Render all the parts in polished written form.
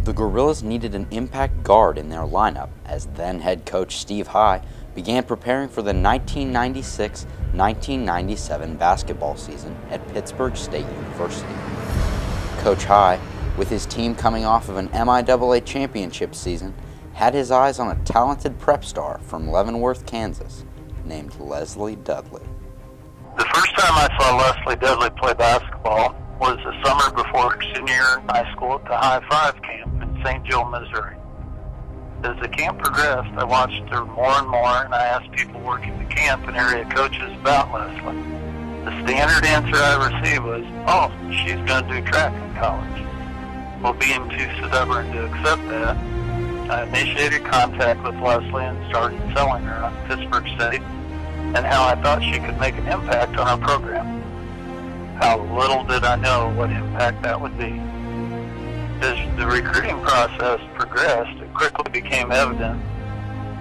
The Gorillas needed an impact guard in their lineup as then head coach Steve High began preparing for the 1996-1997 basketball season at Pittsburgh State University. Coach High, with his team coming off of an MIAA championship season, had his eyes on a talented prep star from Leavenworth, Kansas, named Leslie Dudley. The first time I saw Leslie Dudley play basketball was the summer before her senior year in high school at the High Five camp in St. Joe, Missouri. As the camp progressed, I watched her more and more, and I asked people working the camp and area coaches about Leslie. The standard answer I received was, "Oh, she's going to do track in college." Well, being too stubborn to accept that, I initiated contact with Leslie and started selling her on Pittsburgh State and how I thought she could make an impact on our program. How little did I know what impact that would be. As the recruiting process progressed, it quickly became evident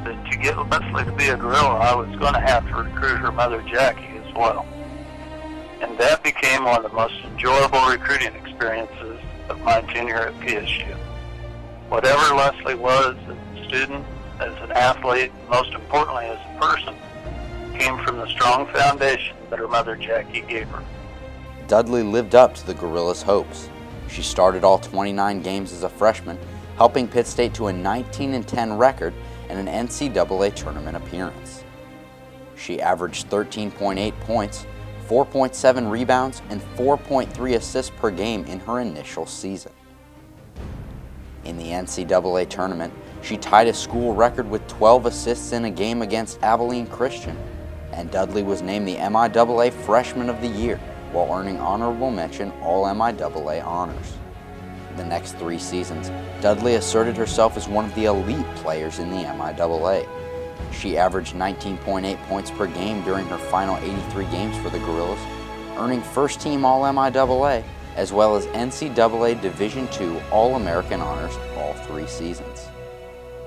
that to get Leslie to be a Gorilla, I was going to have to recruit her mother, Jackie, as well. And that became one of the most enjoyable recruiting experiences of my tenure at PSU. Whatever Leslie was as a student, as an athlete, and most importantly as a person, came from the strong foundation that her mother Jackie gave her. Dudley lived up to the Gorillas' hopes. She started all 29 games as a freshman, helping Pitt State to a 19-10 record and an NCAA tournament appearance. She averaged 13.8 points, 4.7 rebounds, and 4.3 assists per game in her initial season. In the NCAA tournament, she tied a school record with 12 assists in a game against Abilene Christian, and Dudley was named the MIAA Freshman of the Year while earning honorable mention All-MIAA honors. The next 3 seasons, Dudley asserted herself as one of the elite players in the MIAA. She averaged 19.8 points per game during her final 83 games for the Gorillas, earning first-team All-MIAA as well as NCAA Division II All-American honors all 3 seasons.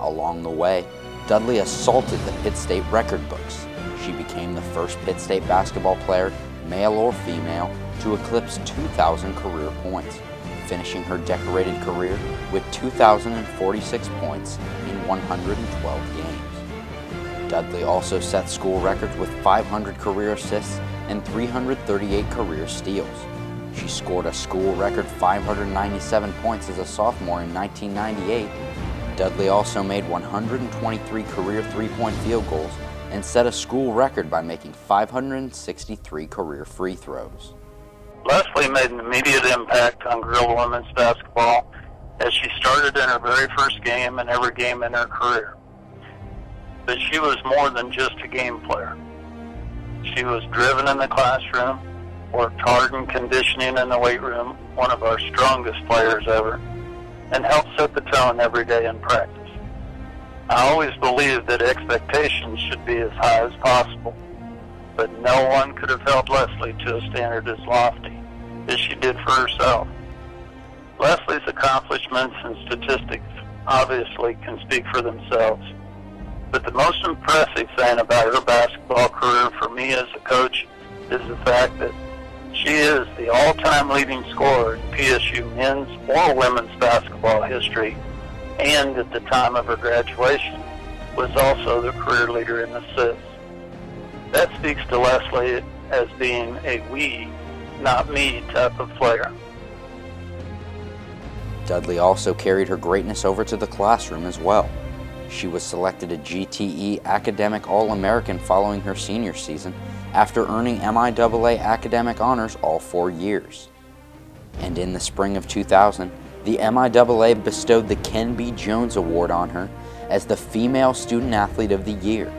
Along the way, Dudley assaulted the Pitt State record books. She became the first Pitt State basketball player, male or female, to eclipse 2,000 career points, finishing her decorated career with 2,046 points in 112 games. Dudley also set school records with 500 career assists and 338 career steals. She scored a school record 597 points as a sophomore in 1998. Dudley also made 123 career three-point field goals and set a school record by making 563 career free throws. Leslie made an immediate impact on Gorilla women's basketball as she started in her very first game and every game in her career. But she was more than just a game player. She was driven in the classroom, worked hard in conditioning in the weight room, one of our strongest players ever, and helped set the tone every day in practice. I always believed that expectations should be as high as possible, but no one could have held Leslie to a standard as lofty as she did for herself. Leslie's accomplishments and statistics obviously can speak for themselves, but the most impressive thing about her basketball career for me as a coach is the fact that she is the all-time leading scorer in PSU men's or women's basketball history, and at the time of her graduation was also the career leader in assists. That speaks to Leslie as being a we, not me type of player. Dudley also carried her greatness over to the classroom as well. She was selected a GTE Academic All-American following her senior season after earning MIAA academic honors all 4 years. And in the spring of 2000, the MIAA bestowed the Ken B. Jones Award on her as the Female Student Athlete of the Year.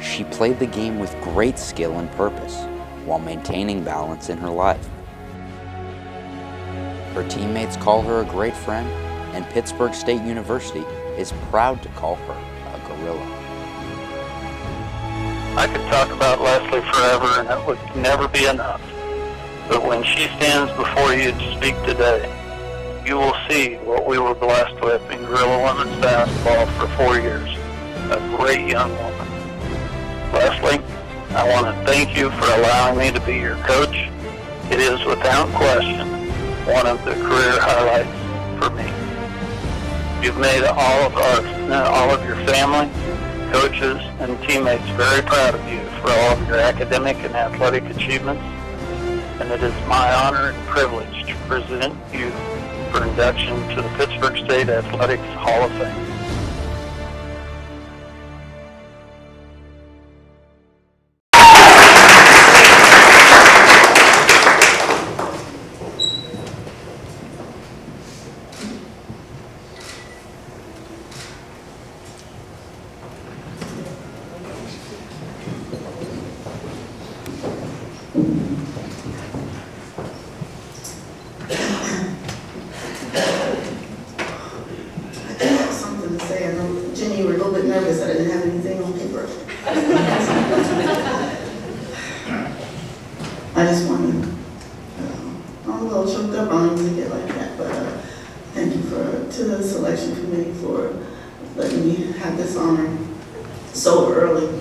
She played the game with great skill and purpose, while maintaining balance in her life. Her teammates call her a great friend, and Pittsburgh State University is proud to call her a Gorilla. I could talk about Leslie forever and it would never be enough. But when she stands before you to speak today, you will see what we were blessed with in Gorilla women's basketball for 4 years. A great young woman. Leslie, I want to thank you for allowing me to be your coach. It is without question one of the career highlights for me. You've made all of us, all of your family, coaches, and teammates very proud of you for all of your academic and athletic achievements, and it is my honor and privilege to present you for induction to the Pittsburgh State Athletics Hall of Fame. Something to say. I know, Jenny, you were a little bit nervous that I didn't have anything on paper. I just wanted, I'm a little choked up. I don't usually get like that, but thank you to the selection committee for letting me have this honor so early.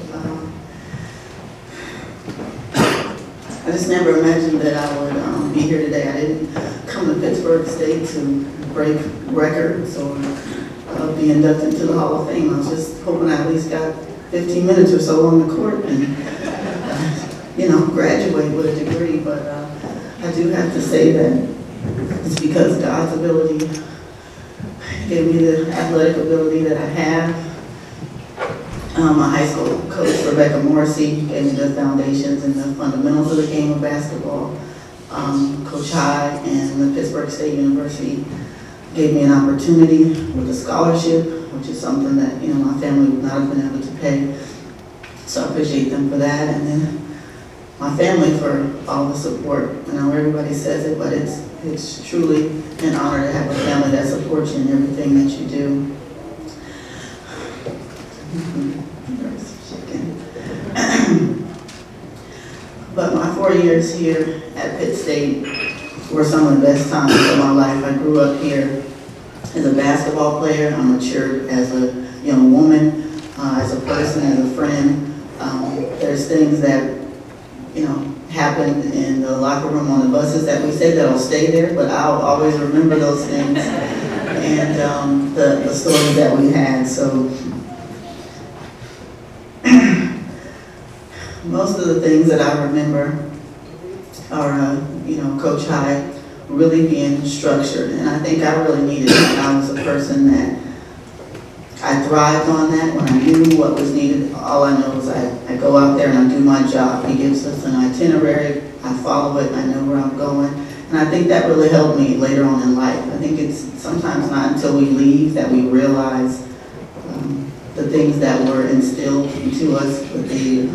I just never imagined that I would be here today. I didn't come to Pittsburgh State to break records or be inducted to the Hall of Fame. I was just hoping I at least got 15 minutes or so on the court and, graduate with a degree. But I do have to say that it's because God's ability gave me the athletic ability that I have. My high school coach, Rebecca Morrissey, gave me the foundations and the fundamentals of the game of basketball. Coach High and the Pittsburgh State University gave me an opportunity with a scholarship, which is something that my family would not have been able to pay. So I appreciate them for that, and then my family for all the support. I know everybody says it, but it's truly an honor to have a family that supports you in everything that you do. But my 4 years here at Pitt State were some of the best times of my life. I grew up here as a basketball player. I matured as a young woman, as a person, as a friend. There's things that happened in the locker room on the buses that we say that'll stay there, but I'll always remember those things and the stories that we had. So most of the things that I remember are, Coach High really being structured, and I think I really needed it. I was a person that I thrived on that. When I knew what was needed, all I know is I go out there and I do my job. He gives us an itinerary, I follow it, I know where I'm going, and I think that really helped me later on in life. I think it's sometimes not until we leave that we realize the things that were instilled into us with the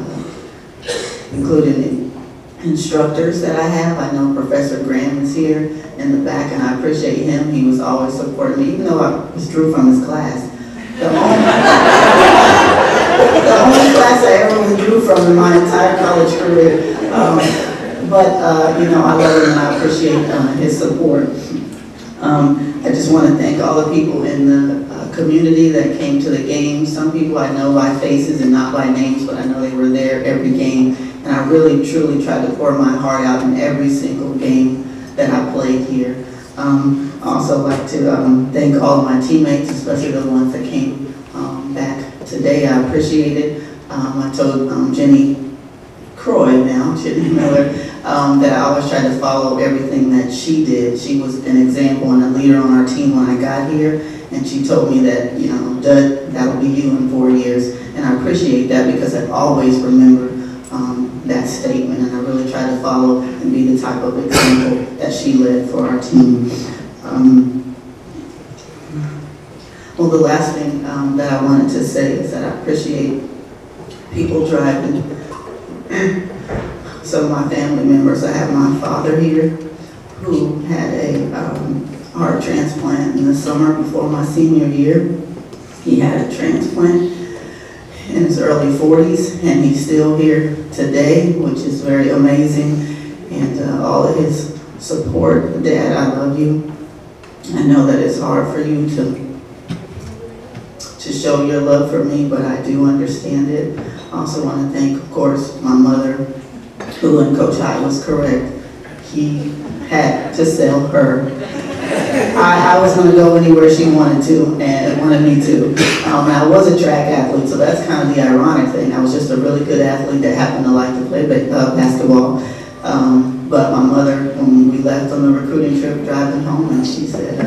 including instructors that I have. I know Professor Graham is here in the back, and I appreciate him. He was always supporting me, even though I withdrew from his class. The only class I ever withdrew from in my entire college career. But I love him and I appreciate his support. I just want to thank all the people in the community that came to the games. Some people I know by faces and not by names, but I know they were there every game. And I really, truly tried to pour my heart out in every single game that I played here. I also like to thank all of my teammates, especially the ones that came back today. I appreciate it. I told Jenny Croy now, Jenny Miller, that I always tried to follow everything that she did. She was an example and a leader on our team when I got here, and she told me that, Dud, that'll be you in 4 years. And I appreciate that because I've always remembered that statement, and I really try to follow and be the type of example that she led for our team. Well, the last thing that I wanted to say is that I appreciate people driving. Some of my family members, I have my father here who had a heart transplant in the summer before my senior year. He had a transplant in his early 40s, and he's still here today, which is very amazing. And all of his support. Dad, I love you. I know that it's hard for you to show your love for me, but I do understand it. I also want to thank, of course, my mother, who, and Coach High was correct, he had to sell her I was going to go anywhere she wanted to and wanted me to. And I was a track athlete, so that's kind of the ironic thing. I was just a really good athlete that happened to like to play basketball. But my mother, when we left on the recruiting trip driving home, and she said,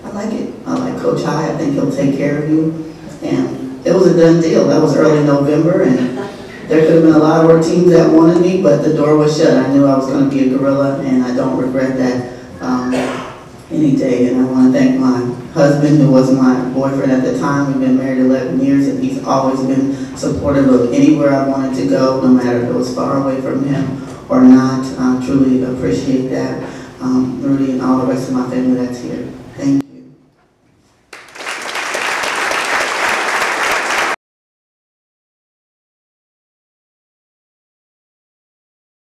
I like it. I like Coach High. I think he'll take care of you. And it was a done deal. That was early November, and there could have been a lot more teams that wanted me, but the door was shut. I knew I was going to be a gorilla, and I don't regret that any day. And I want to thank my husband, who was my boyfriend at the time. We've been married 11 years, and he's always been supportive of anywhere I wanted to go, no matter if it was far away from him or not. I truly appreciate that. Rudy and all the rest of my family that's here.